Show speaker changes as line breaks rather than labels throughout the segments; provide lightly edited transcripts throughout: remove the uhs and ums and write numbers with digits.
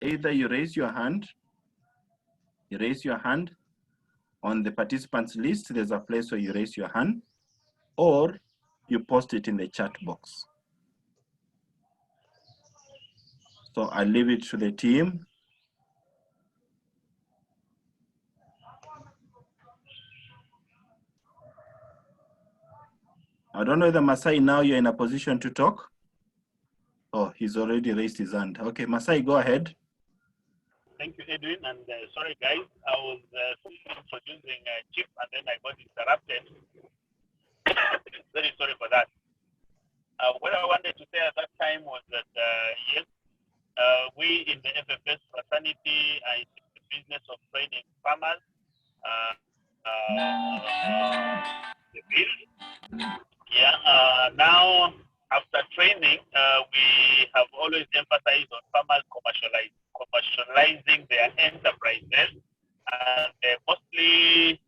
either you raise your hand on the participants list. There's a place where you raise your hand, or you post it in the chat box. So I'll leave it to the team. I don't know whether Masai, now you're in a position to talk. Oh, he's already raised his hand. Okay, Masai, go ahead.
Thank you, Edwin. And sorry, guys, I was introducing Chip and then I got interrupted. Very sorry for that. What I wanted to say at that time was that, yes, we in the FFS fraternity are in the business of training farmers. The field. Yeah, now after training, we have always emphasized on farmers commercializing their enterprises, and mostly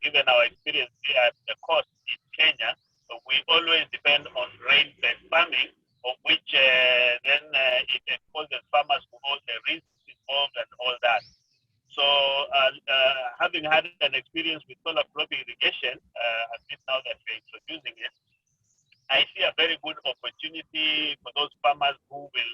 given our experience here at the coast in Kenya, we always depend on rain-fed farming, of which then it exposes farmers to all the risks involved and all that. So having had an experience with solar flow irrigation, at least now that we're introducing it, I see a very good opportunity for those farmers who will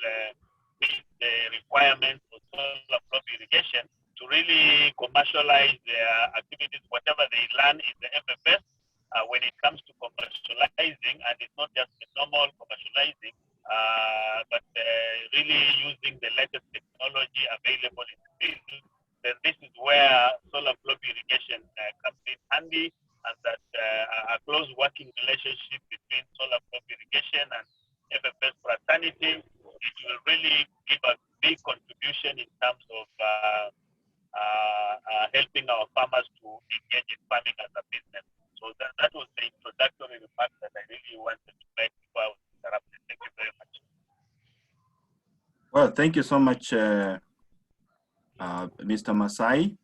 meet the requirements for solar flow irrigation to really commercialize their activities, whatever they learn in the FFS, when it comes to commercializing, and it's not just the normal commercializing, but really using the latest technology available in the field. Then this is where solar flow irrigation comes in handy, and that a close working relationship between solar flow irrigation and FFS fraternity, it will really give a big contribution in terms of helping our farmers to engage in farming as a business. So that was the introductory remarks that I really wanted to make before I was interrupted. Thank you very much.
Well, thank you so much, Mr. Masai.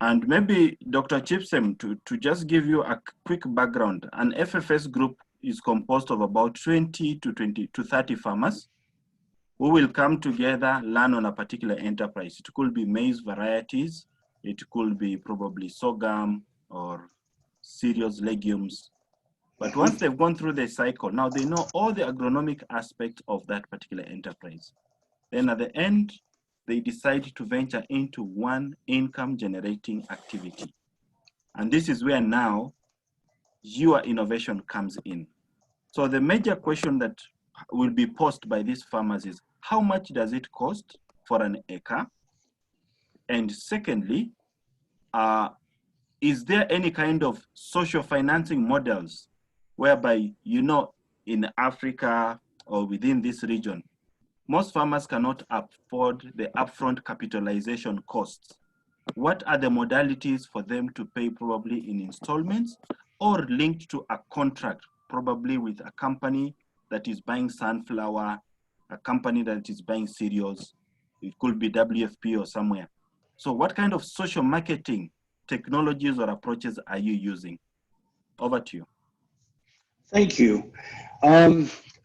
And maybe Dr. Chipsem, to just give you a quick background, an FFS group is composed of about 20 to 30 farmers who will come together, learn on a particular enterprise. It could be maize varieties, it could be probably sorghum or cereals, legumes. But once they've gone through the cycle, now they know all the agronomic aspects of that particular enterprise. Then at the end, they decide to venture into one income generating activity. And this is where now your innovation comes in. So the major question that will be posed by these farmers is, how much does it cost for an acre? And secondly, is there any kind of social financing models whereby, you know, in Africa or within this region, most farmers cannot afford the upfront capitalization costs. What are the modalities for them to pay, probably in installments or linked to a contract, probably with a company that is buying sunflower, a company that is buying cereals? It could be WFP or somewhere. So what kind of social marketing technologies or approaches are you using? Over to you.
Thank you.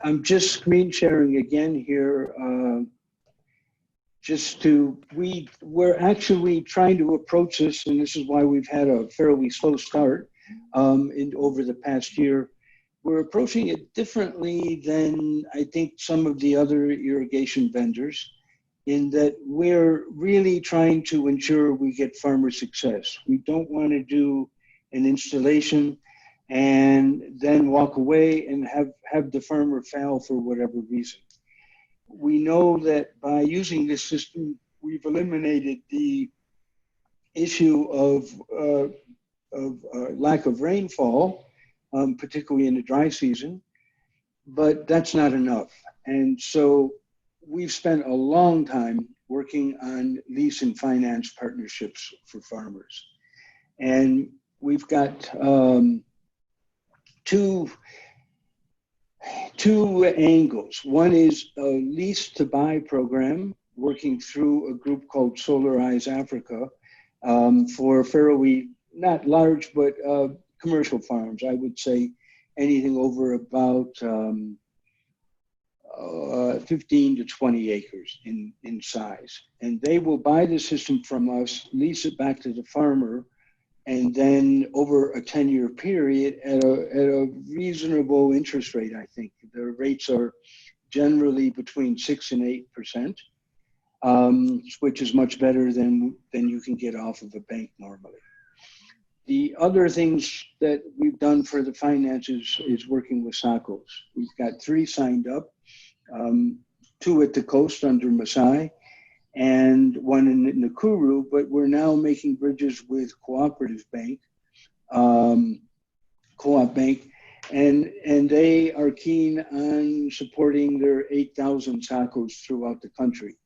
I'm just screen sharing again here. We're actually trying to approach this, and this is why we've had a fairly slow start over the past year. We're approaching it differently than I think some of the other irrigation vendors, in that we're really trying to ensure we get farmer success. We don't want to do an installation and then walk away and have the farmer fail for whatever reason. We know that by using this system, we've eliminated the issue of lack of rainfall, particularly in the dry season, but that's not enough. And so we've spent a long time working on lease and finance partnerships for farmers. And we've got two angles. One is a lease to buy program working through a group called Solarize Africa for fairly, not large, but commercial farms. I would say anything over about 15 to 20 acres in size. And they will buy the system from us, lease it back to the farmer, and then over a 10-year period at a reasonable interest rate, I think. The rates are generally between 6 and 8%, which is much better than you can get off of a bank normally. The other things that we've done for the finances is working with SACCOs. We've got 3 signed up, 2 at the coast under Maasai, and 1 in Nakuru, but we're now making bridges with Cooperative Bank, Co-op Bank, and they are keen on supporting their 8,000 SACCOs throughout the country.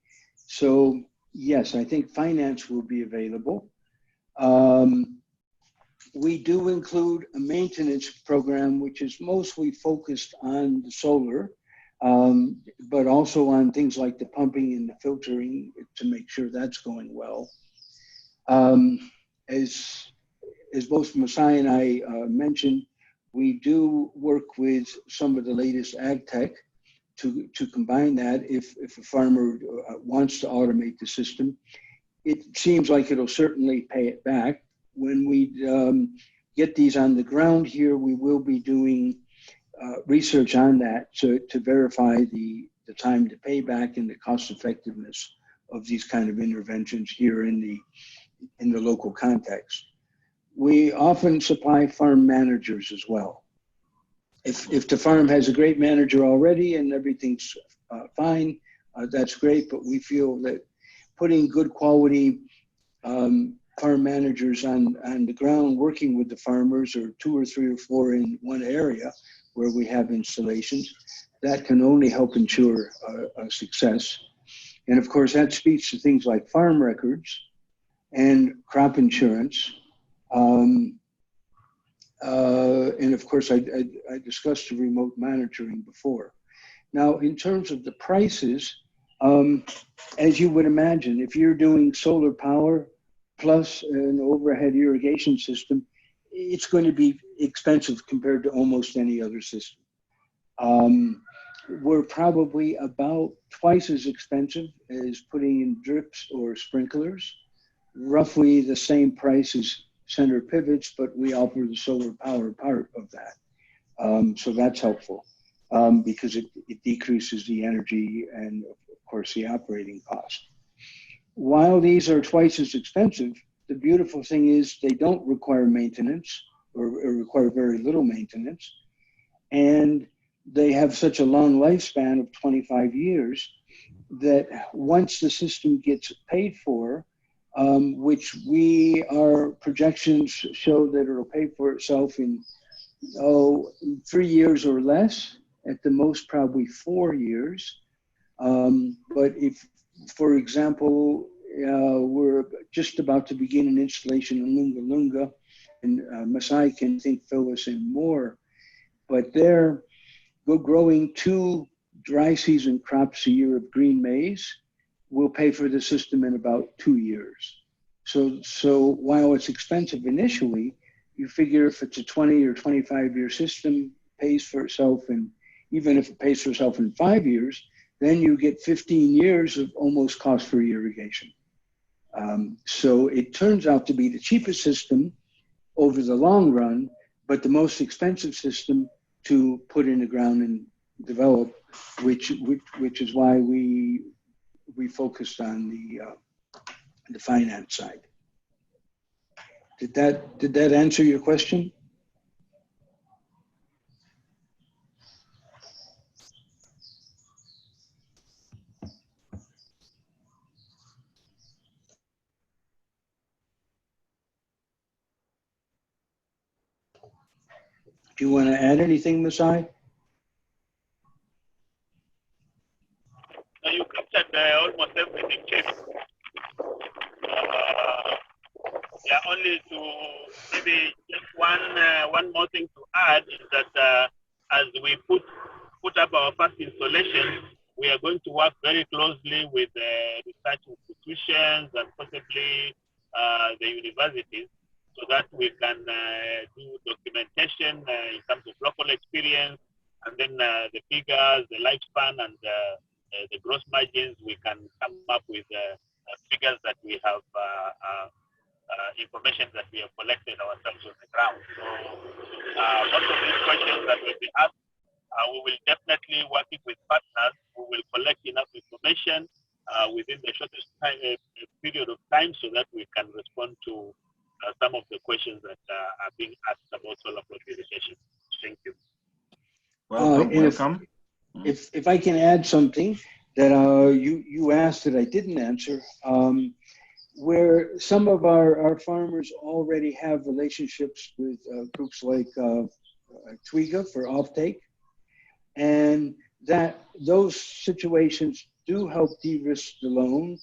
So yes, I think finance will be available. We do include a maintenance program, which is mostly focused on the solar, but also on things like the pumping and the filtering to make sure that's going well. As both Maasai and I mentioned, we do work with some of the latest ag tech to combine that if a farmer wants to automate the system. It seems like it'll certainly pay it back. When we get these on the ground here, we will be doing research on that to verify the time to pay back and the cost effectiveness of these kind of interventions here in the local context. We often supply farm managers as well. If the farm has a great manager already and everything's fine, that's great, but we feel that putting good quality farm managers on the ground working with the farmers, or 2 or 3 or 4 in one area where we have installations, that can only help ensure a success. And of course, that speaks to things like farm records and crop insurance. And of course, I discussed the remote monitoring before. Now, in terms of the prices, as you would imagine, if you're doing solar power plus an overhead irrigation system, it's going to be expensive compared to almost any other system. We're probably about twice as expensive as putting in drips or sprinklers, roughly the same price as center pivots, but we offer the solar power part of that. So that's helpful because it decreases the energy and of course the operating cost. While these are twice as expensive, the beautiful thing is they don't require maintenance or require very little maintenance. And they have such a long lifespan of 25 years that once the system gets paid for, which our projections show that it'll pay for itself in 3 years or less, at the most probably 4 years. But if, for example, we're just about to begin an installation in Lunga Lunga, and Maasai can fill us in more, but they're growing 2 dry season crops a year of green maize will pay for the system in about 2 years. So while it's expensive initially, you figure if it's a 20 or 25-year system, pays for itself, and even if it pays for itself in 5 years, then you get 15 years of almost cost-free irrigation. So it turns out to be the cheapest system over the long run, but the most expensive system to put in the ground and develop, which is why we focused on the finance side. Did that answer your question? Do you want to add anything, Maasai?
No, you captured almost everything, Chief. Yeah, only to maybe just one more thing to add is that as we put up our first installation, we are going to work very closely with research institutions and possibly the universities, so that we can do documentation in terms of local experience and then the figures, the lifespan, and the gross margins, we can come up with figures that we have, information that we have collected ourselves on the ground. So most of these questions that will be asked, we will definitely, working with partners, we will collect enough information within the shortest time, period of time, so that we can respond to some of the questions that are being asked about solar flood irrigation. Thank you.
Welcome.
If I can add something that you asked that I didn't answer, where some of our farmers already have relationships with groups like Twiga for offtake, and that those situations do help de-risk the loan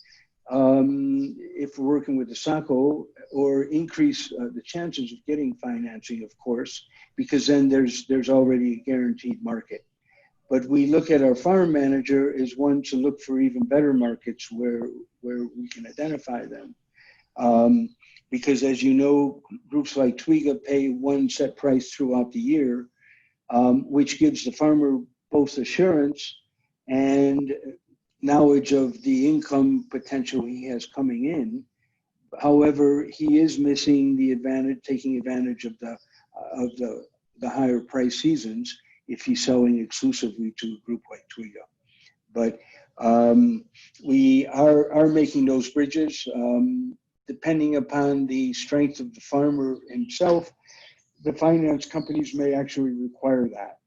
if we're working with the SACO, or increase the chances of getting financing, of course, because then there's already a guaranteed market. But we look at our farm manager as one to look for even better markets where we can identify them. Because as you know, groups like Twiga pay one set price throughout the year, which gives the farmer both assurance and knowledge of the income potential he has coming in. However, he is missing the advantage, taking advantage of the higher price seasons if he's selling exclusively to a group like Twiga. But we are making those bridges. Depending upon the strength of the farmer himself, the finance companies may actually require that.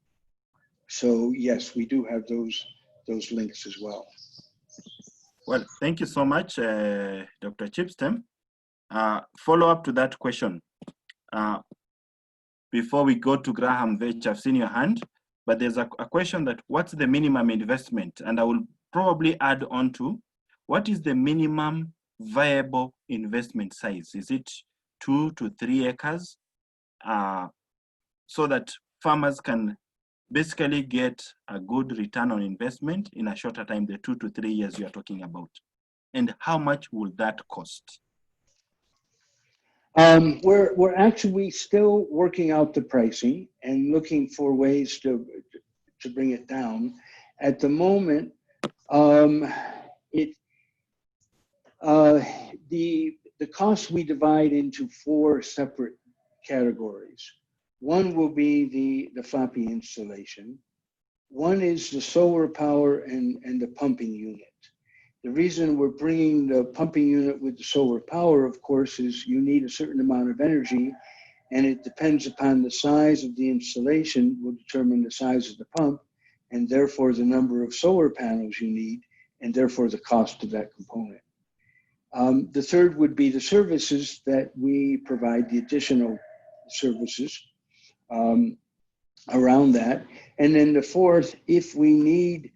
So yes, we do have those links as well.
Well, thank you so much, Dr. Chipstem. Follow up to that question. Before we go to Graham Vetch, I've seen your hand, but there's a question that what's the minimum investment? And I will probably add on to, what is the minimum viable investment size? Is it 2 to 3 acres? So that farmers can basically get a good return on investment in a shorter time, the 2 to 3 years you are talking about. And how much will that cost?
We're actually still working out the pricing and looking for ways to bring it down. At the moment, the cost we divide into 4 separate categories. One will be the floppy installation. One is the solar power and the pumping unit. The reason we're bringing the pumping unit with the solar power, of course, is you need a certain amount of energy, and it depends upon the size of the installation will determine the size of the pump, and therefore the number of solar panels you need, and therefore the cost of that component. The third would be the services that we provide, the additional services around that. And then the fourth, if we need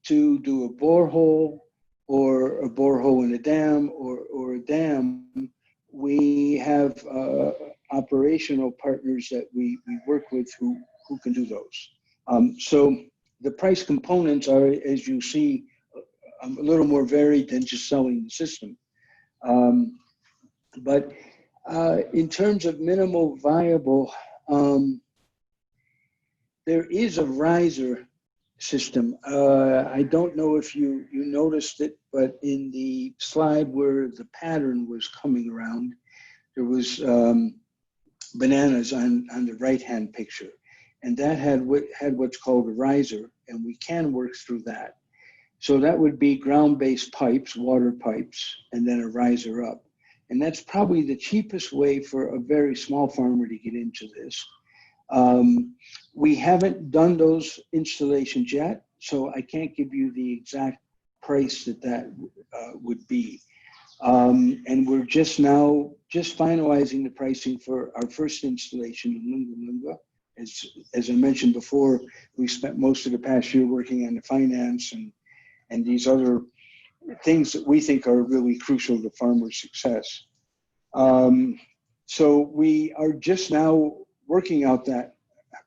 to do a borehole or a borehole in a dam or a dam, we have operational partners that we work with who can do those. So the price components are, as you see, a little more varied than just selling the system. But in terms of minimal viable, there is a riser system. I don't know if you noticed it, but in the slide where the pattern was coming around, there was bananas on the right-hand picture. And that had what's called a riser, and we can work through that. So that would be ground-based pipes, water pipes, and then a riser up. And that's probably the cheapest way for a very small farmer to get into this. We haven't done those installations yet, so I can't give you the exact price that would be. And we're just finalizing the pricing for our first installation in Lunga. As I mentioned before, we spent most of the past year working on the finance and these other things that we think are really crucial to farmer success. So we are just now working out that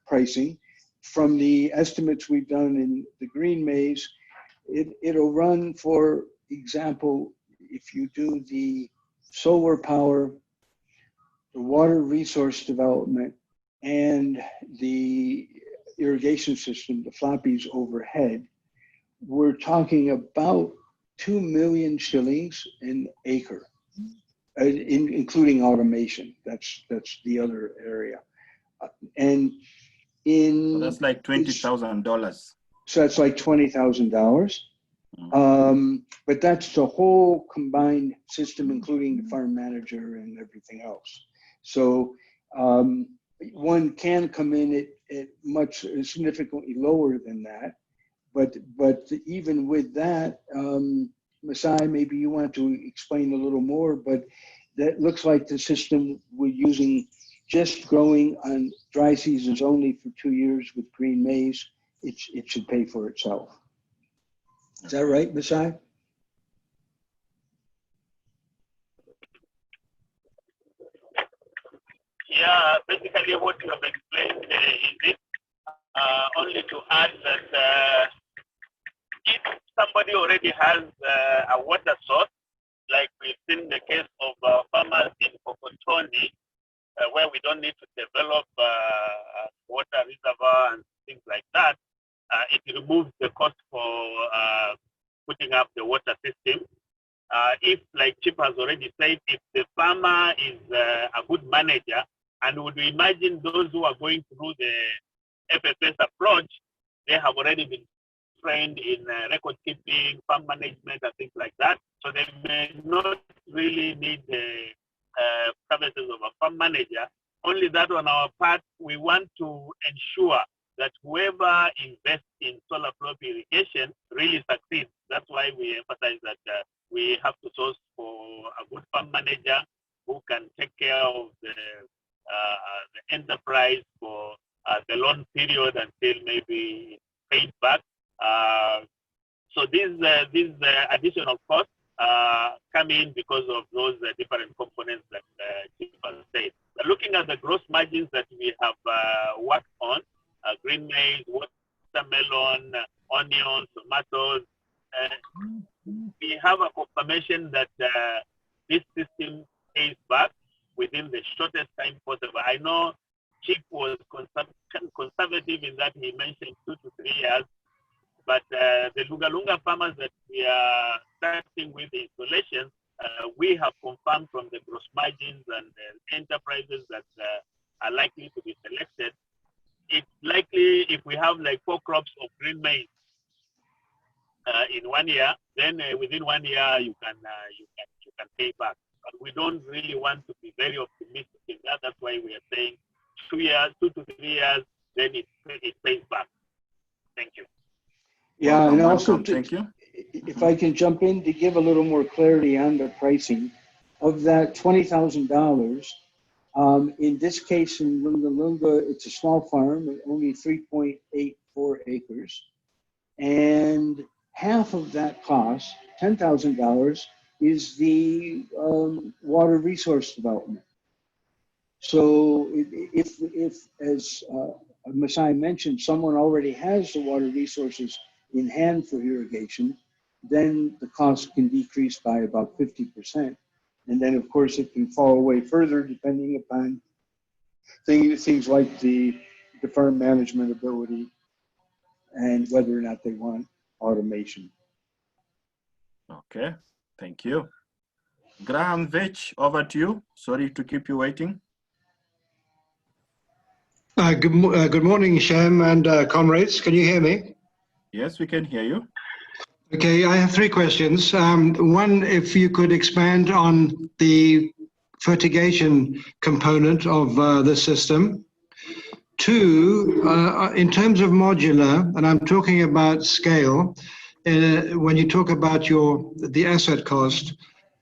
pricing. From the estimates we've done in the green maze, it'll run, for example, if you do the solar power, the water resource development, and the irrigation system, the floppies overhead, we're talking about 2 million shillings an acre, including automation. That's the other area. And
So that's like $20,000.
So that's like $20,000. But that's the whole combined system, including the farm manager and everything else. So one can come in at much significantly lower than that. But even with that, Masai, maybe you want to explain a little more, but that looks like the system we're using just growing on dry seasons only for 2 years with green maize, it should pay for itself. Is that right, Masai?
Yeah, basically what you have explained is it. Only to add that if somebody already has a water source, like we've seen the case of farmers in Kokotoni, where we don't need to develop a water reservoir and things like that, it removes the cost for putting up the water system. If, like Chip has already said, if the farmer is a good manager, and would we imagine those who are going through the FFS approach, they have already been trained in record keeping, farm management, and things like that. So they may not really need the services of a farm manager. Only that on our part, we want to ensure that whoever invests in solar flow irrigation really succeeds. That's why we emphasize that we have to source for a good farm manager who can take care of the enterprise for the loan period until maybe paid back. So these additional costs come in because of those different components that Chief has said. But looking at the gross margins that we have worked on, green maize, watermelon, onions, tomatoes, we have a confirmation that this system pays back within the shortest time possible. I know Chief was conservative in that he mentioned 2 to 3 years, but the Lunga farmers that we are starting with the installations, we have confirmed from the gross margins and the enterprises that are likely to be selected. It's likely if we have like 4 crops of green maize in 1 year, then within 1 year you can pay back. But we don't really want to be very optimistic in that. That's why we are saying 2 years, 2 to 3 years, then it pays back. Thank you.
Yeah,
Welcome,
and also,
thank you.
If I can jump in to give a little more clarity on the pricing of that $20,000. In this case, in Lunga, it's a small farm, only 3.84 acres, and half of that cost, $10,000, is the water resource development. So if as Masai mentioned, someone already has the water resources in hand for irrigation, then the cost can decrease by about 50%. And then of course it can fall away further depending upon things like the farm management ability and whether or not they want automation.
Okay, thank you. Graham Vetch, over to you. Sorry to keep you waiting.
Good morning, Shem and comrades. Can you hear me?
Yes, we can hear you.
Okay, I have 3 questions. One, if you could expand on the fertigation component of the system. 2, in terms of modular, and I'm talking about scale, when you talk about the asset cost,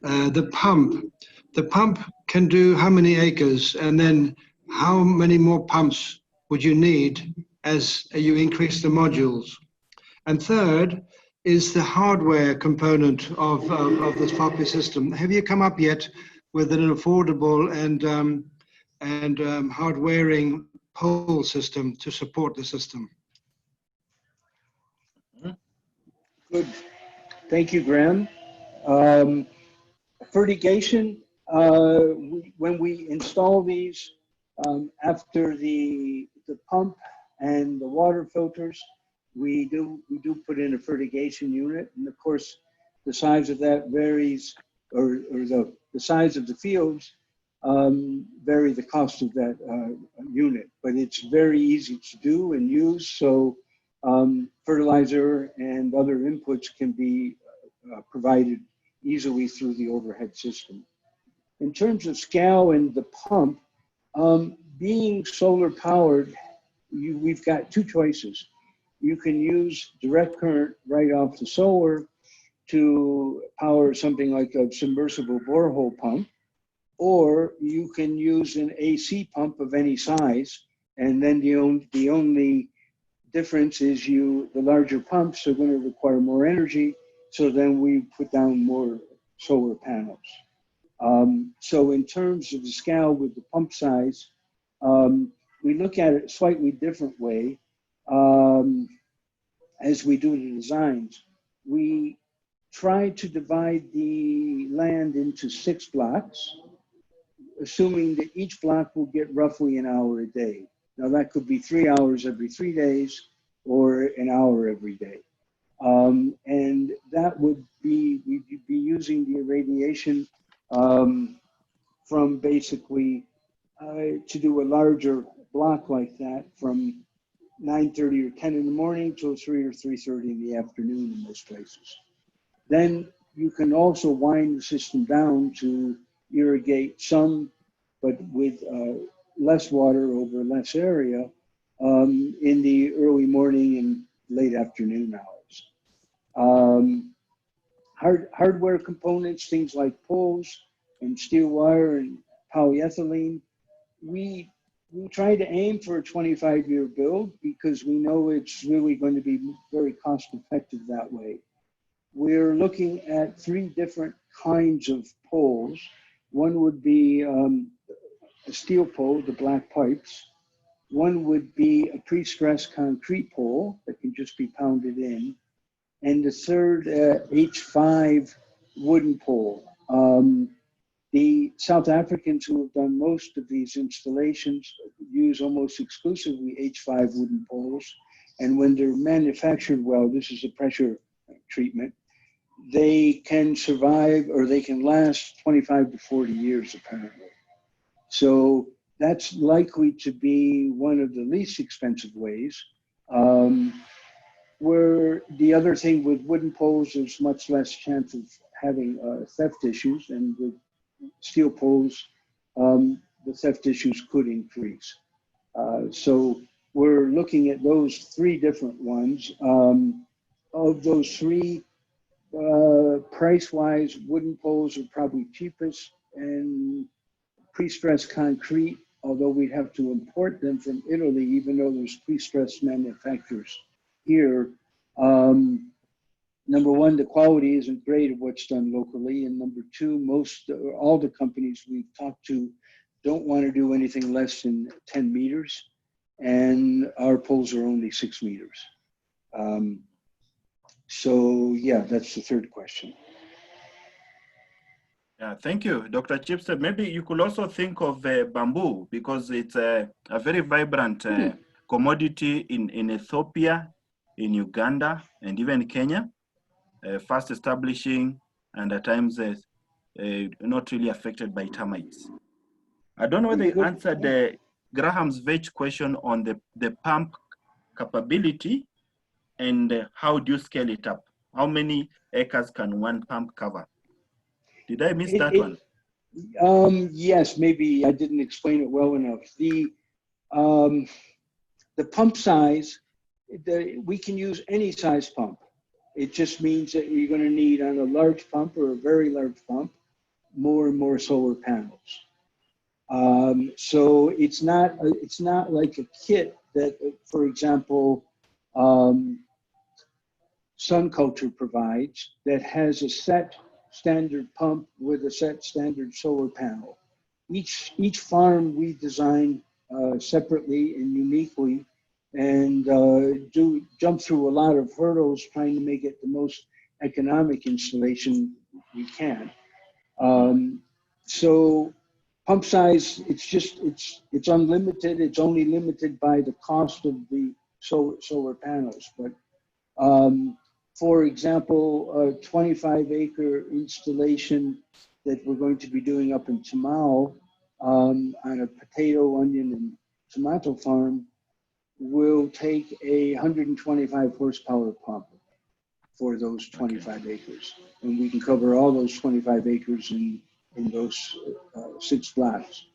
the pump can do how many acres, and then how many more pumps would you need as you increase the modules? And 3rd is the hardware component of this floppy system. Have you come up yet with an affordable and hard-wearing pole system to support the system?
Good. Thank you, Graham. Fertigation, when we install these, after the pump and the water filters, we do put in a fertigation unit. And of course, the size of that varies, or the size of the fields vary the cost of that unit. But it's very easy to do and use. So fertilizer and other inputs can be provided easily through the overhead system. In terms of scale and the pump, being solar powered, we've got two choices. You can use direct current right off the solar to power something like a submersible borehole pump, or you can use an AC pump of any size. And then the only difference is the larger pumps are going to require more energy. So then we put down more solar panels. So in terms of the scale with the pump size, we look at it a slightly different way. As we do the designs, we try to divide the land into 6 blocks, assuming that each block will get roughly an hour a day. Now that could be 3 hours every 3 days or an hour every day. And that would be, we'd be using the irradiation from basically to do a larger block like that from 9:30 or 10 in the morning till 3 or 3:30 in the afternoon in most places. Then you can also wind the system down to irrigate some, but with less water over less area in the early morning and late afternoon hours. Hardware components, things like poles and steel wire and polyethylene, we try to aim for a 25-year build because we know it's really going to be very cost effective that way. We're looking at 3 different kinds of poles. One would be a steel pole, the black pipes. One would be a pre-stressed concrete pole that can just be pounded in. And the third, H5 wooden pole. The South Africans who have done most of these installations use almost exclusively H5 wooden poles. And when they're manufactured well, this is a pressure treatment, they can survive, or they can last 25 to 40 years apparently. So that's likely to be one of the least expensive ways. Where the other thing with wooden poles, there's much less chance of having theft issues, and with steel poles, the theft issues could increase. So we're looking at those 3 different ones. Of those 3, price-wise, wooden poles are probably cheapest, and pre-stressed concrete, although we'd have to import them from Italy, even though there's pre-stressed manufacturers here. Number one, the quality isn't great of what's done locally, and number 2, all the companies we've talked to don't want to do anything less than 10 meters, and our poles are only 6 meters. So yeah, that's the third question.
Yeah, thank you, Dr. Chipster. Maybe you could also think of bamboo, because it's a very vibrant commodity in Ethiopia, in Uganda, and even Kenya, fast establishing and at times not really affected by termites. I don't know whether you answered Graham's Vetch question on the pump capability and how do you scale it up? How many acres can one pump cover? Did I miss that one?
Yes, maybe I didn't explain it well enough. The pump size, we can use any size pump. It just means that you're going to need, on a large pump or a very large pump, more and more solar panels. So it's not like a kit that, for example, Sun Culture provides, that has a set standard pump with a set standard solar panel. Each farm we design separately and uniquely, and jump through a lot of hurdles trying to make it the most economic installation we can. So Pump size, it's unlimited. It's only limited by the cost of the solar panels. But for example, a 25-acre installation that we're going to be doing up in Tamao on a potato, onion, and tomato farm will take a 125 horsepower pump for those 25 acres. And we can cover all those 25 acres in those 6 flats.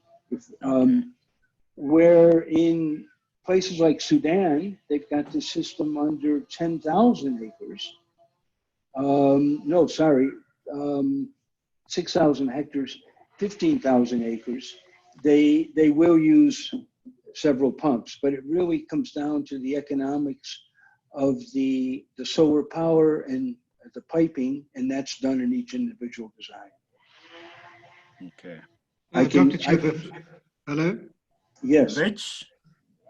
Where in places like Sudan, they've got the system under 10,000 acres. 6,000 hectares, 15,000 acres. They will use several pumps, but it really comes down to the economics of the solar power and the piping, and that's done in each individual design.
Okay.
Dr. Chip, hello?
Yes.
Rich?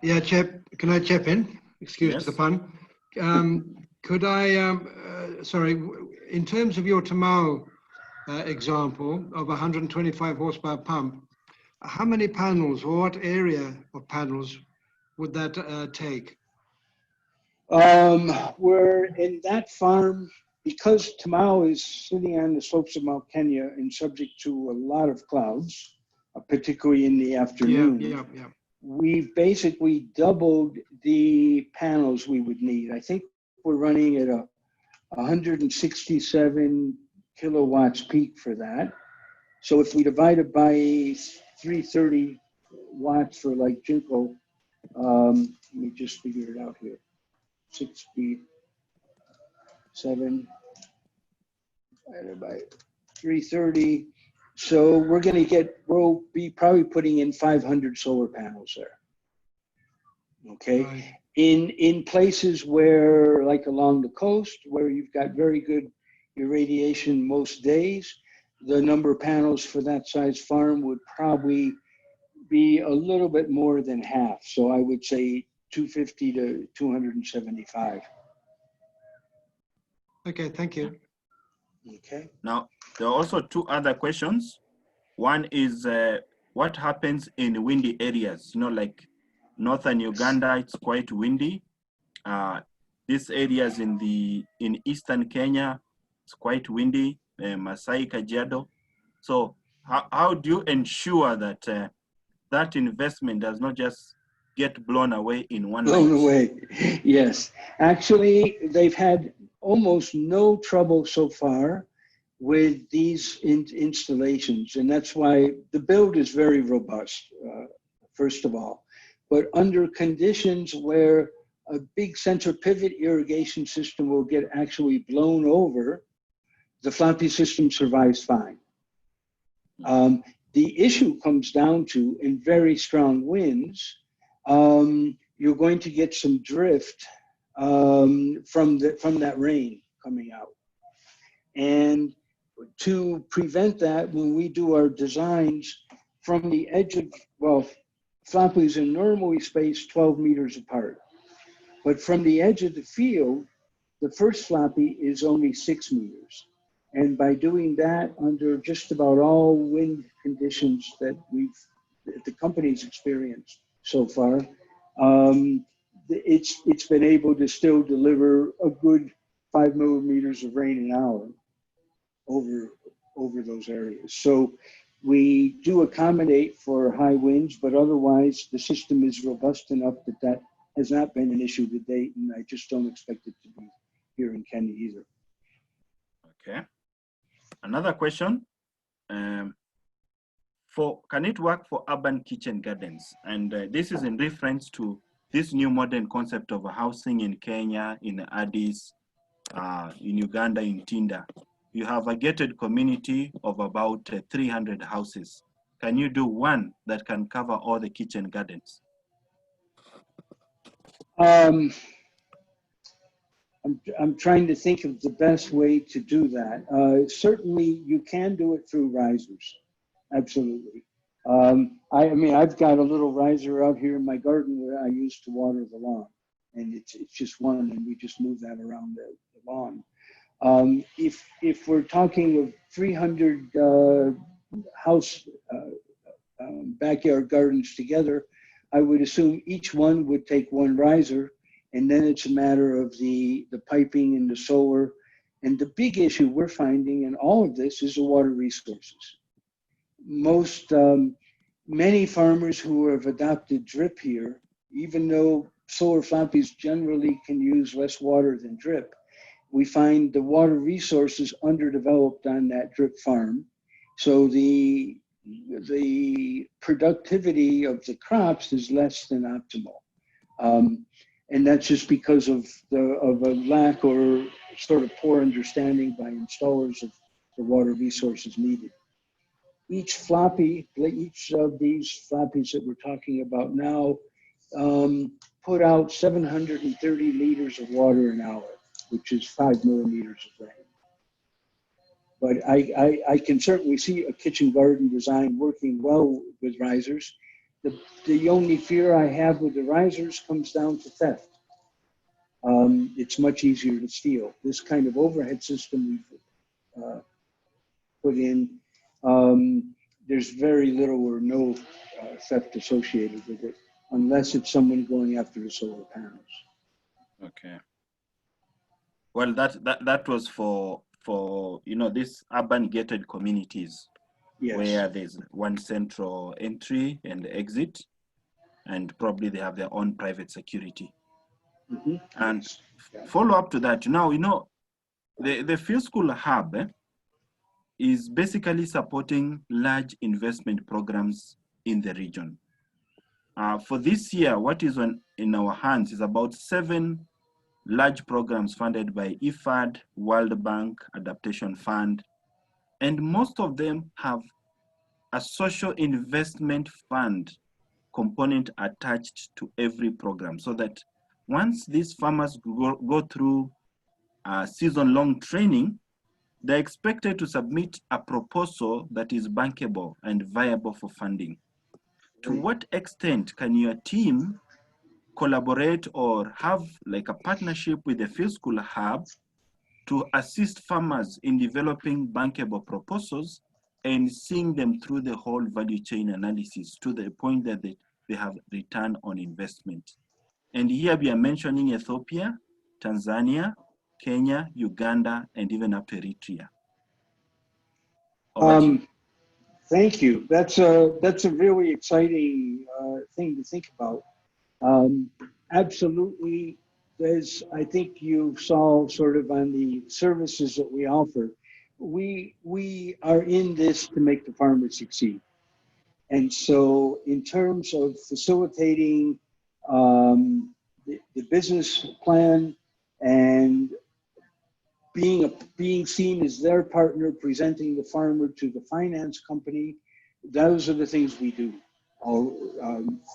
Yeah, Chip, can I chip in? Excuse
Yes.
the pun. Could I, sorry, in terms of your Tamao example of 125 horsepower pump, how many panels or what area of panels would that take?
We're in that farm, because Tamao is sitting on the slopes of Mount Kenya and subject to a lot of clouds, particularly in the afternoon.
Yeah.
We've basically doubled the panels we would need. I think we're running at a 167 kilowatts peak for that. So if we divide it by 330 watts for like Jinko, let me just figure it out here. 6 feet, 7 divided by 330. So we'll be probably putting in 500 solar panels there. Okay.
Right.
In places where, like along the coast, where you've got very good irradiation most days, the number of panels for that size farm would probably be a little bit more than half. So I would say 250 to 275.
Okay, thank you.
Okay.
Now, there are also 2 other questions. One is what happens in windy areas? You know, like northern Uganda, it's quite windy. These areas in eastern Kenya, it's quite windy. Masai, Kajiado. So how do you ensure that that investment does not just get blown away in one night?
Blown away, yes. Actually, they've had almost no trouble so far with these installations, and that's why the build is very robust, first of all. But under conditions where a big center pivot irrigation system will get actually blown over, the floppy system survives fine. The issue comes down to, in very strong winds, you're going to get some drift from that rain coming out. And to prevent that, when we do our designs from the edge of, floppies are normally spaced 12 meters apart. But from the edge of the field, the first floppy is only 6 meters. And by doing that under just about all wind conditions that the company's experienced so far, it's been able to still deliver a good 5 millimeters of rain an hour over those areas. So we do accommodate for high winds, but otherwise the system is robust enough that has not been an issue to date, and I just don't expect it to be here in Kenya either.
Okay. Another question. Can it work for urban kitchen gardens? And this is in reference to this new modern concept of housing in Kenya, in Addis, in Uganda, in Tinda. You have a gated community of about 300 houses. Can you do one that can cover all the kitchen gardens?
I'm trying to think of the best way to do that. Certainly, you can do it through risers. Absolutely. I mean, I've got a little riser out here in my garden where I used to water the lawn, and it's just one, and we just move that around the lawn. If we're talking of 300 house backyard gardens together, I would assume each one would take one riser, and then it's a matter of the piping and the solar. And the big issue we're finding in all of this is the water resources. Many farmers who have adopted drip here, even though solar floppies generally can use less water than drip, we find the water resources underdeveloped on that drip farm. So the productivity of the crops is less than optimal. And that's just because of a lack or sort of poor understanding by installers of the water resources needed. Each floppy, each of these floppies that we're talking about now put out 730 liters of water an hour, which is 5 millimeters of rain. But I can certainly see a kitchen garden design working well with risers. The only fear I have with the risers comes down to theft. It's much easier to steal. This kind of overhead system we've put in, there's very little or no theft associated with it, unless it's someone going after the solar panels.
Okay. Well, that was for these urban gated communities,
Yes.
where there's one central entry and exit, and probably they have their own private security.
Mm-hmm.
And
Yes. Yeah.
follow up to that, now, the Ffs Hub is basically supporting large investment programs in the region. For this year, what is in our hands is about 7 large programs funded by IFAD, World Bank, Adaptation Fund, and most of them have a social investment fund component attached to every program, so that once these farmers go through season-long training, they're expected to submit a proposal that is bankable and viable for funding. To what extent can your team collaborate or have like a partnership with the Ffs Hub to assist farmers in developing bankable proposals and seeing them through the whole value chain analysis to the point that they have return on investment? And here we are mentioning Ethiopia, Tanzania, Kenya, Uganda, and even up to Eritrea.
Thank you. That's a really exciting thing to think about. Absolutely, I think you saw sort of on the services that we offer, we are in this to make the farmer succeed. And so in terms of facilitating the business plan and being seen as their partner, presenting the farmer to the finance company, those are the things we do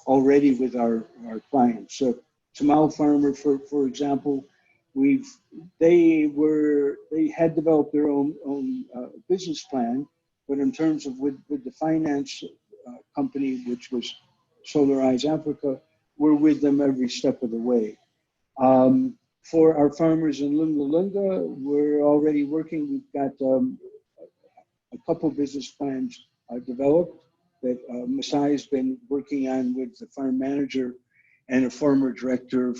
already with our clients. So Tamal Farmer, for example, they had developed their own business plan, but in terms of with the finance company, which was Solarize Africa, we're with them every step of the way. For our farmers in Lunga Lunga, we're already working. We've got a couple business plans developed that Masai's been working on with the farm manager and a former director of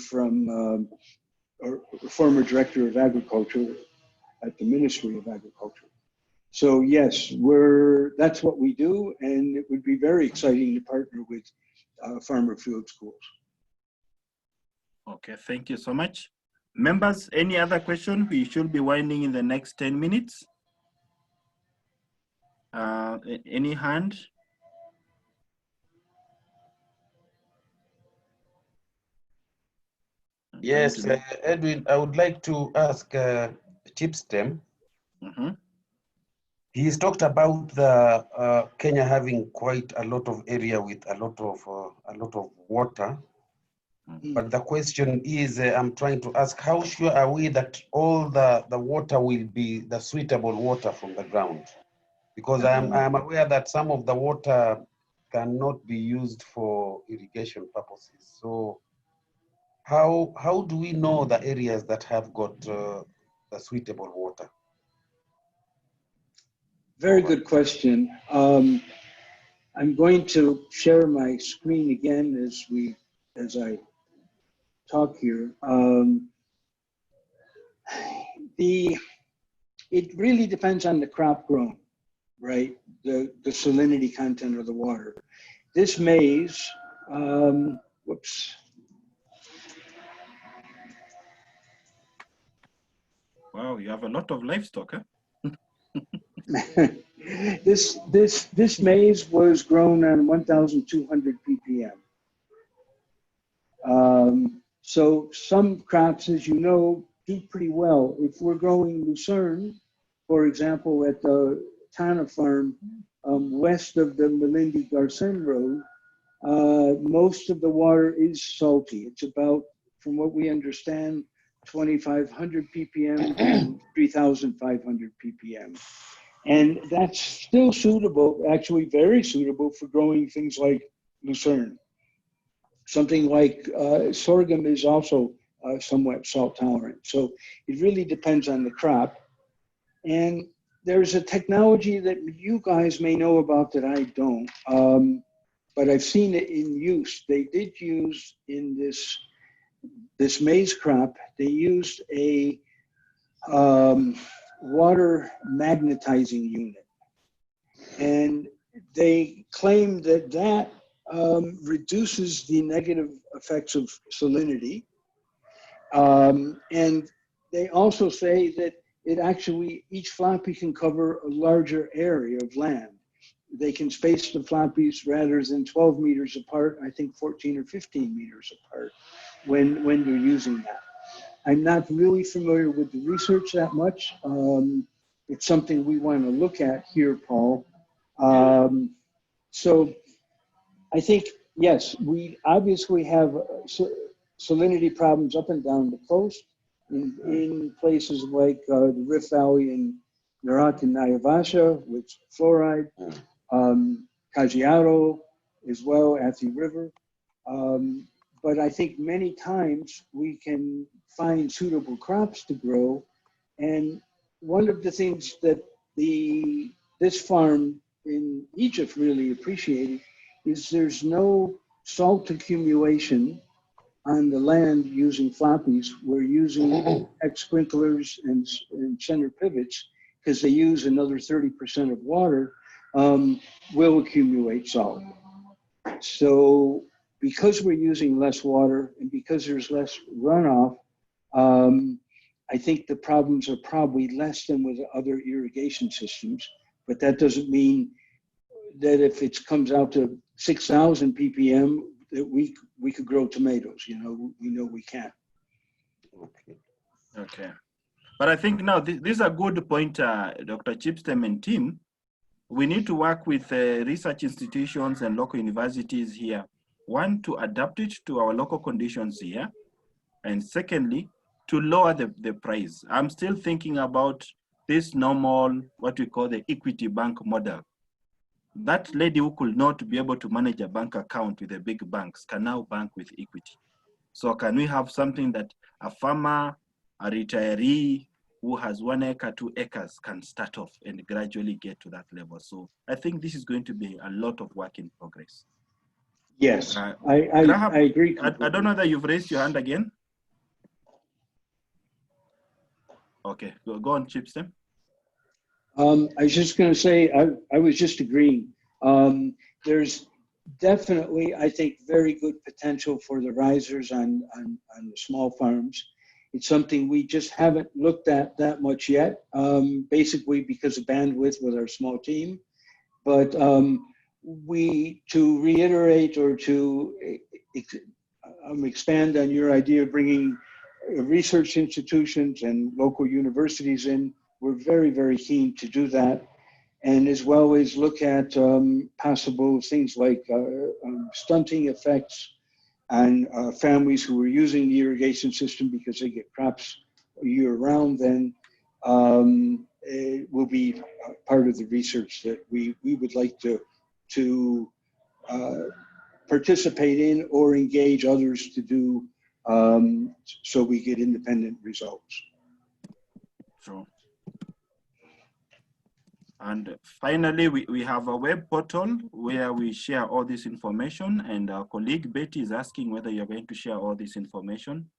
agriculture at the Ministry of Agriculture. So yes, that's what we do, and it would be very exciting to partner with farmer field schools.
Okay, thank you so much. Members, any other question? We should be winding in the next 10 minutes. Any hand?
Yes, Edwin, I would like to ask Chipstem.
Mm-hmm.
He's talked about the Kenya having quite a lot of area with a lot of water. Mm-hmm. But the question is, I'm trying to ask, how sure are we that all the water will be the suitable water from the ground? Because I'm aware that some of the water cannot be used for irrigation purposes. So how do we know the areas that have got the suitable water?
Very good question. I'm going to share my screen again as I talk here. It really depends on the crop grown, right? The salinity content of the water. This maize, whoops.
Wow, you have a lot of livestock, huh?
This maize was grown on 1,200 ppm. So some crops, as you know, do pretty well. If we're growing lucerne, for example, at the Tana farm west of the Malindi Garcin Road, most of the water is salty. It's about, from what we understand, 2,500 ppm to 3,500 ppm. And that's still suitable, actually very suitable for growing things like lucerne. Something like sorghum is also somewhat salt tolerant. So it really depends on the crop. And there's a technology that you guys may know about that I don't, but I've seen it in use. They did use in this maize crop, they used a water magnetizing unit. And they claim that that reduces the negative effects of salinity. And they also say that it actually, each floppy can cover a larger area of land. They can space the floppies rather than 12 meters apart, I think 14 or 15 meters apart when they're using that. I'm not really familiar with the research that much. It's something we want to look at here, Paul. So I think, yes, we obviously have salinity problems up and down the coast in places like the Rift Valley in Narak and Nayavasha with fluoride, Caggiato as well at the river. But I think many times we can find suitable crops to grow. And one of the things that this farm in Egypt really appreciated is there's no salt accumulation on the land using floppies. We're using X sprinklers and center pivots because they use another 30% of water, will accumulate salt. So because we're using less water and because there's less runoff, I think the problems are probably less than with other irrigation systems, but that doesn't mean that if it comes out to 6,000 ppm, that we could grow tomatoes. You know, we know we can.
Okay. But I think now this is a good point, Dr. Chipstem and team. We need to work with research institutions and local universities here. One, to adapt it to our local conditions here. And secondly, to lower the price. I'm still thinking about this normal, what we call the equity bank model. That lady who could not be able to manage a bank account with the big banks can now bank with equity. So can we have something that a farmer, a retiree who has 1 acre, 2 acres can start off and gradually get to that level? So I think this is going to be a lot of work in progress.
Yes, I agree.
I don't know that you've raised your hand again. Okay, go on, Chipstem.
I was just going to say, I was just agreeing. There's definitely, I think, very good potential for the risers on the small farms. It's something we just haven't looked at that much yet, basically because of bandwidth with our small team. But to reiterate or to expand on your idea of bringing research institutions and local universities in, we're very, very keen to do that. And as well as look at possible things like stunting effects on families who are using the irrigation system because they get crops year round, then it will be part of the research that we would like to participate in or engage others to do so we get independent results.
Sure. And finally, we have a web portal where we share all this information, and our colleague Betty is asking whether you're going to share all this information.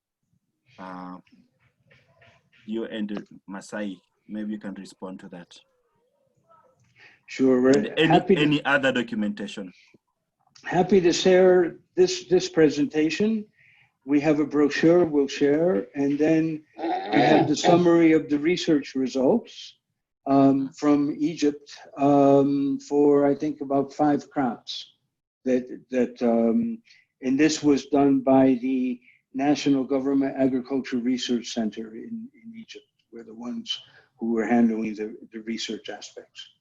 You and Masai, maybe you can respond to that.
Sure, we're
Any other documentation.
Happy to share this presentation. We have a brochure we'll share, and then we have the summary of the research results from Egypt for, I think, about 5 crops. And this was done by the National Government Agriculture Research Center in Egypt. We're the ones who were handling the research aspects.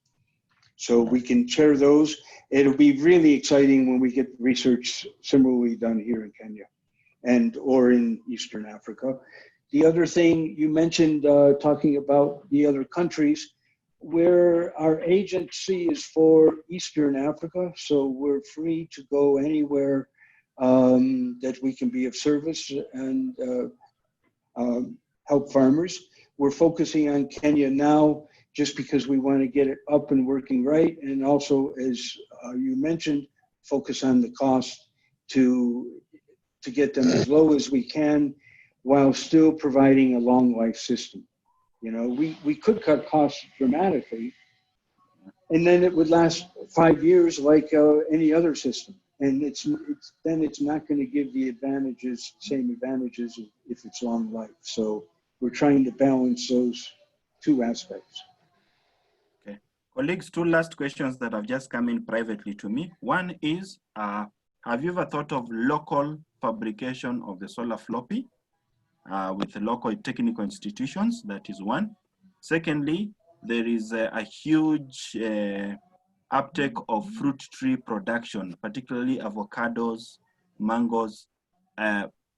So we can share those. It'll be really exciting when we get research similarly done here in Kenya or in Eastern Africa. The other thing you mentioned, talking about the other countries, where our agency is for Eastern Africa, so we're free to go anywhere that we can be of service and help farmers. We're focusing on Kenya now just because we want to get it up and working right, and also, as you mentioned, focus on the cost to get them as low as we can while still providing a long life system. You know, we could cut costs dramatically, and then it would last 5 years like any other system. And it's not going to give the same advantages if it's long life. So we're trying to balance those 2 aspects.
Okay, colleagues, 2 last questions that have just come in privately to me. One is, have you ever thought of local fabrication of the solar floppy with local technical institutions? That is one. Secondly, there is a huge uptake of fruit tree production, particularly avocados, mangoes.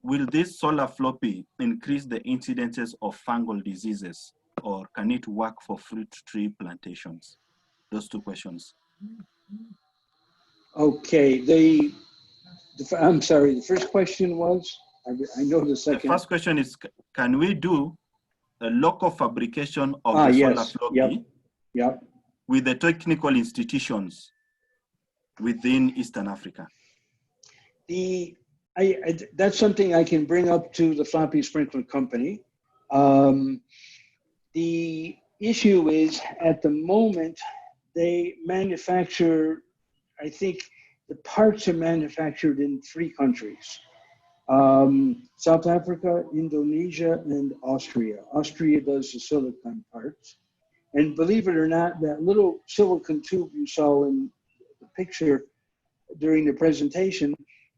Will this solar floppy increase the incidences of fungal diseases, or can it work for fruit tree plantations? Those 2 questions.
Okay, I'm sorry, the first question was? I know the second.
The first question is, can we do a local fabrication of the solar floppy with the technical institutions within Eastern Africa?
That's something I can bring up to the Floppy Sprinkler Company. The issue is, at the moment, they manufacture, I think the parts are manufactured in 3 countries. South Africa, Indonesia, and Austria. Austria does the silicon parts. And believe it or not, that little silicon tube you saw in the picture during the presentation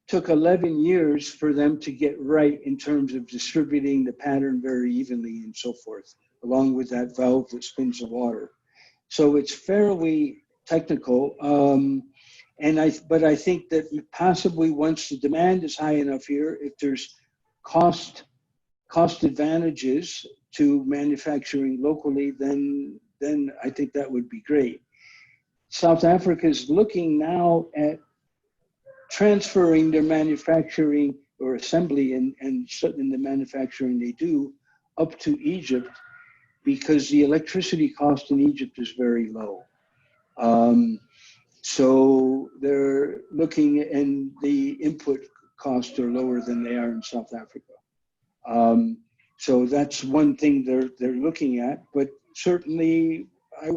took 11 years for them to get right in terms of distributing the pattern very evenly and so forth, along with that valve that spins the water. So it's fairly technical. But I think that possibly once the demand is high enough here, if there's cost advantages to manufacturing locally, then I think that would be great. South Africa is looking now at transferring their manufacturing or assembly and the manufacturing they do up to Egypt, because the electricity cost in Egypt is very low. So they're looking, and the input costs are lower than they are in South Africa. So that's one thing they're looking at, but certainly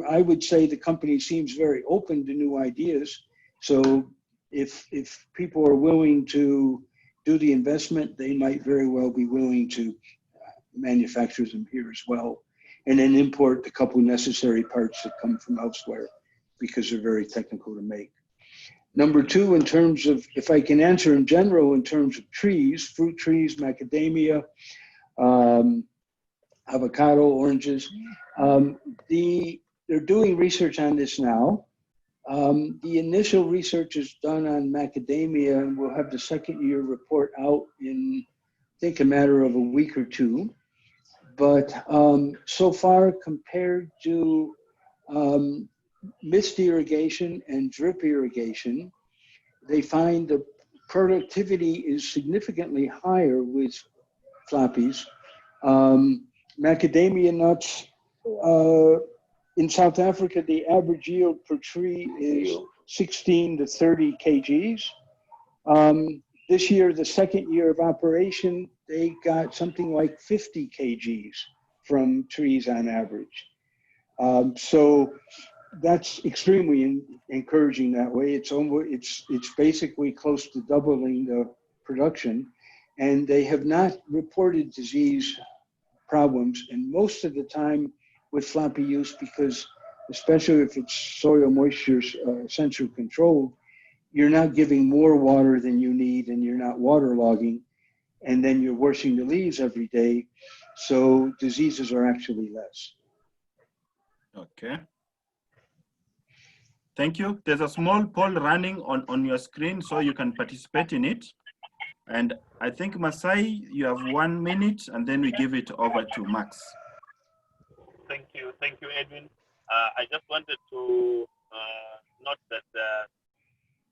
I would say the company seems very open to new ideas. So if people are willing to do the investment, they might very well be willing to manufacture them here as well, and then import the couple necessary parts that come from elsewhere, because they're very technical to make. Number 2, in terms of, if I can answer in general, in terms of trees, fruit trees, macadamia, avocado, oranges, they're doing research on this now. The initial research is done on macadamia, and we'll have the 2nd-year report out in, I think, a matter of a week or 2. But so far, compared to mist irrigation and drip irrigation, they find the productivity is significantly higher with floppies. Macadamia nuts in South Africa, the average yield per tree is 16 to 30 kgs. This year, the second year of operation, they got something like 50 kgs from trees on average. So that's extremely encouraging that way. It's basically close to doubling the production, and they have not reported disease problems. And most of the time with floppy use, because especially if it's soil moisture sensor controlled, you're not giving more water than you need, and you're not waterlogging, and then you're washing the leaves every day. So diseases are actually less.
Okay. Thank you. There's a small poll running on your screen, so you can participate in it. And I think, Masai, you have 1 minute, and then we give it over to Max.
Thank you, Edwin. I just wanted to note that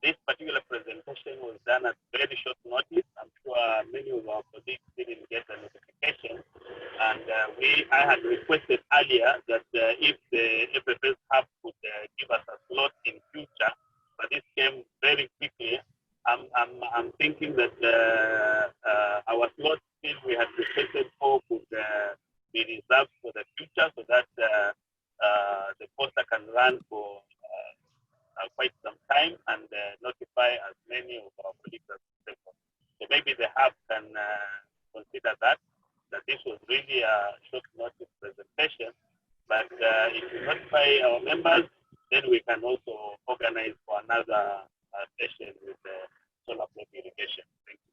this particular presentation was done at very short notice. I'm sure many of our colleagues didn't get a notification. And I had requested earlier that if the Ffs Hub could give us a slot in future, but this came very quickly. I'm thinking that our slot we had requested for could be reserved for the future, so that the poster can run for quite some time and notify as many of our colleagues as possible. So maybe the hub can consider that this was really a short notice presentation, but if you notify our members, then we can also organize for another session with solar flood irrigation. Thank you.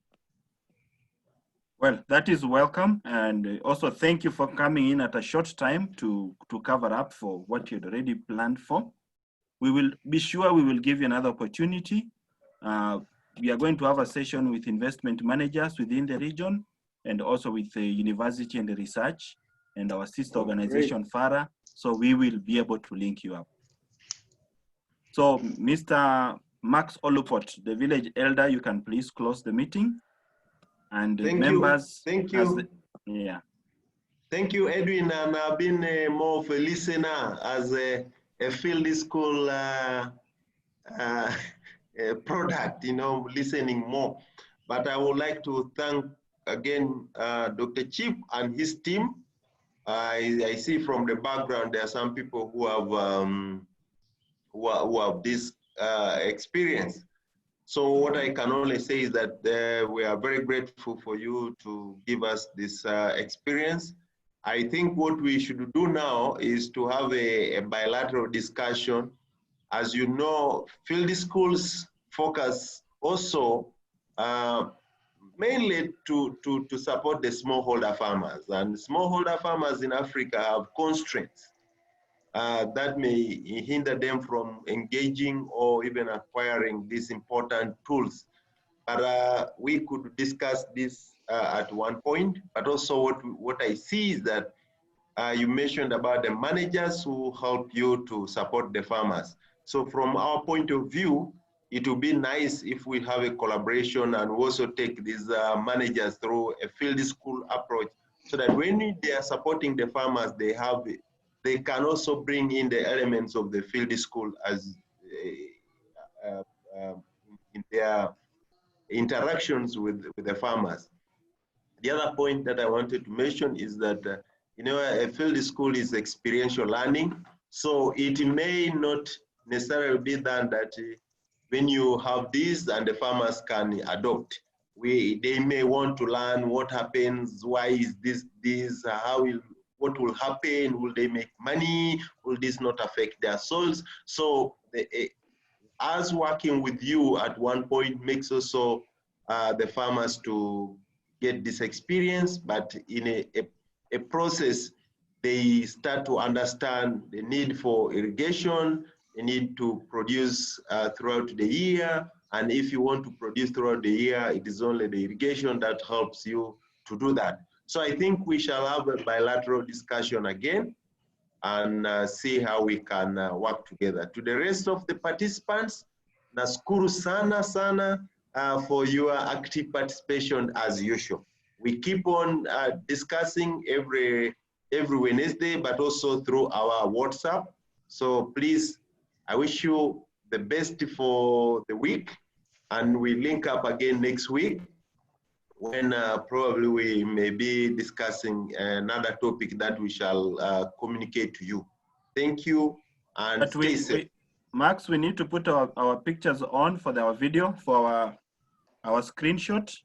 Well, that is welcome, and also thank you for coming in at a short time to cover up for what you'd already planned for. We will be sure we will give you another opportunity. We are going to have a session with investment managers within the region, and also with the university and the research, and our sister organization, FARA. So we will be able to link you up. So Mr. Max Olupot, the village elder, you can please close the meeting. And the members.
Thank you.
Yeah.
Thank you, Edwin. And I've been more of a listener as a field school product, listening more. But I would like to thank again Dr. Chip and his team. I see from the background there are some people who have this experience. So what I can only say is that we are very grateful for you to give us this experience. I think what we should do now is to have a bilateral discussion. As you know, field schools focus also mainly to support the smallholder farmers. And smallholder farmers in Africa have constraints that may hinder them from engaging or even acquiring these important tools. But we could discuss this at one point. But also what I see is that you mentioned about the managers who help you to support the farmers. So from our point of view, it would be nice if we have a collaboration and also take these managers through a field school approach, so that when they are supporting the farmers, they can also bring in the elements of the field school as in their interactions with the farmers. The other point that I wanted to mention is that a field school is experiential learning, so it may not necessarily be done that when you have this and the farmers can adopt. They may want to learn what happens, why is this, what will happen, will they make money, will this not affect their soils? So us working with you at one point makes also the farmers to get this experience, but in a process, they start to understand the need for irrigation, the need to produce throughout the year. And if you want to produce throughout the year, it is only the irrigation that helps you to do that. So I think we shall have a bilateral discussion again and see how we can work together. To the rest of the participants, nashukuru sana for your active participation as usual. We keep on discussing every Wednesday, but also through our WhatsApp. So please, I wish you the best for the week, and we link up again next week when probably we may be discussing another topic that we shall communicate to you. Thank you, and
But
stay safe.
Max, we need to put our pictures on for our video, for our screenshot.